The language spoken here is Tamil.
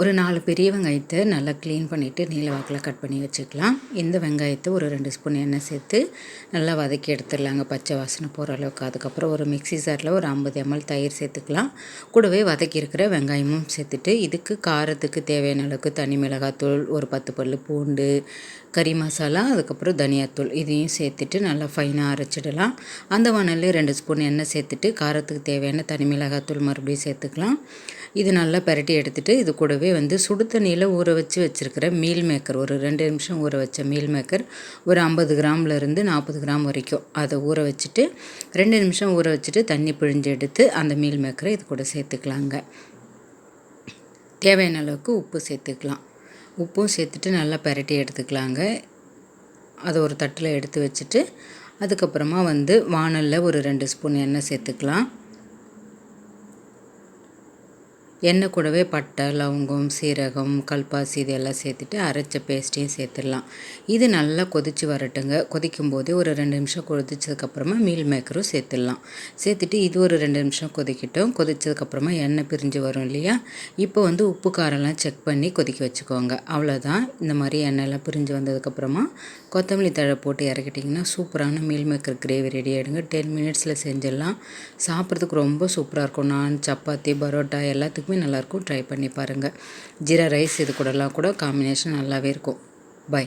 ஒரு 4 பெரிய வெங்காயத்தை நல்லா க்ளீன் பண்ணிவிட்டு நீல வாக்கில் கட் பண்ணி வச்சுக்கலாம். இந்த வெங்காயத்தை ஒரு 2 ஸ்பூன் எண்ணெய் சேர்த்து நல்லா வதக்கி எடுத்துடலாங்க, பச்சை வாசனை போகிற அளவுக்கு. அதுக்கப்புறம் ஒரு மிக்ஸி ஜாரில் ஒரு 50 ml தயிர் சேர்த்துக்கலாம். கூடவே வதக்கி இருக்கிற வெங்காயமும் சேர்த்துட்டு இதுக்கு காரத்துக்கு தேவையான அளவுக்கு தனி மிளகாத்தூள், ஒரு 10 பல் பூண்டு, கறி மசாலா, அதுக்கப்புறம் தனியாத்தூள் இதையும் சேர்த்துட்டு நல்லா ஃபைனாக அரைச்சிடலாம். அந்த வானல்லே 2 ஸ்பூன் எண்ணெய் சேர்த்துட்டு காரத்துக்கு தேவையான தனி மிளகாத்தூள் மறுபடியும் சேர்த்துக்கலாம். இது நல்லா பரட்டி எடுத்துகிட்டு இது கூடவே சுடு தண்ணியில் ஊற வச்சுருக்கிற மீல் மேக்கர், ஒரு 2 நிமிஷம் ஊற வச்ச மீல் மேக்கர் ஒரு 50 கிராம்லேருந்து 40 கிராம் வரைக்கும் அதை ஊற வச்சுட்டு 2 நிமிஷம் ஊற வச்சுட்டு தண்ணி பிழிஞ்சு எடுத்து அந்த மீல் மேக்கரை இது கூட சேர்த்துக்கலாங்க. தேவையான அளவுக்கு உப்பு சேர்த்துக்கலாம். உப்பும் சேர்த்துட்டு நல்லா பரட்டி எடுத்துக்கலாங்க. அதை ஒரு தட்டில் எடுத்து வச்சுட்டு அதுக்கப்புறமா வானலில் ஒரு 2 ஸ்பூன் எண்ணெய் சேர்த்துக்கலாம். எண்ணெய் கூடவே பட்டை, லவங்கம், சீரகம், கல்பாசி இதெல்லாம் சேர்த்துட்டு அரைச்ச பேஸ்ட்டையும் சேர்த்துடலாம். இது நல்லா கொதித்து வரட்டுங்க. கொதிக்கும்போதே ஒரு 2 நிமிஷம் கொதிச்சதுக்கப்புறமா மீல் மேக்கரும் சேர்த்துடலாம். சேர்த்துட்டு இது ஒரு 2 நிமிஷம் கொதிக்கட்டும். கொதிச்சதுக்கப்புறமா எண்ணெய் பிரிஞ்சு வரும் இல்லையா, இப்போ உப்பு காரம்லாம் செக் பண்ணி கொதிக்க வச்சுக்கோங்க. அவ்வளோதான். இந்த மாதிரி எண்ணெய்லாம் பிரிஞ்சு வந்ததுக்கப்புறமா கொத்தமல்லி தழை போட்டு இறக்கிட்டிங்கன்னா சூப்பரான மீல் மேக்கர் கிரேவி ரெடி ஆகிடுங்க. 10 மினிட்ஸில் செஞ்சிடலாம். சாப்பிட்றதுக்கு ரொம்ப சூப்பராக இருக்கும். நான், சப்பாத்தி, பரோட்டா எல்லாத்துக்கும் நல்லாயிருக்கும். ட்ரை பண்ணி பாருங்கள். ஜீரா ரைஸ் இது கூடலாம் கூட காம்பினேஷன் நல்லாவே இருக்கும். பை.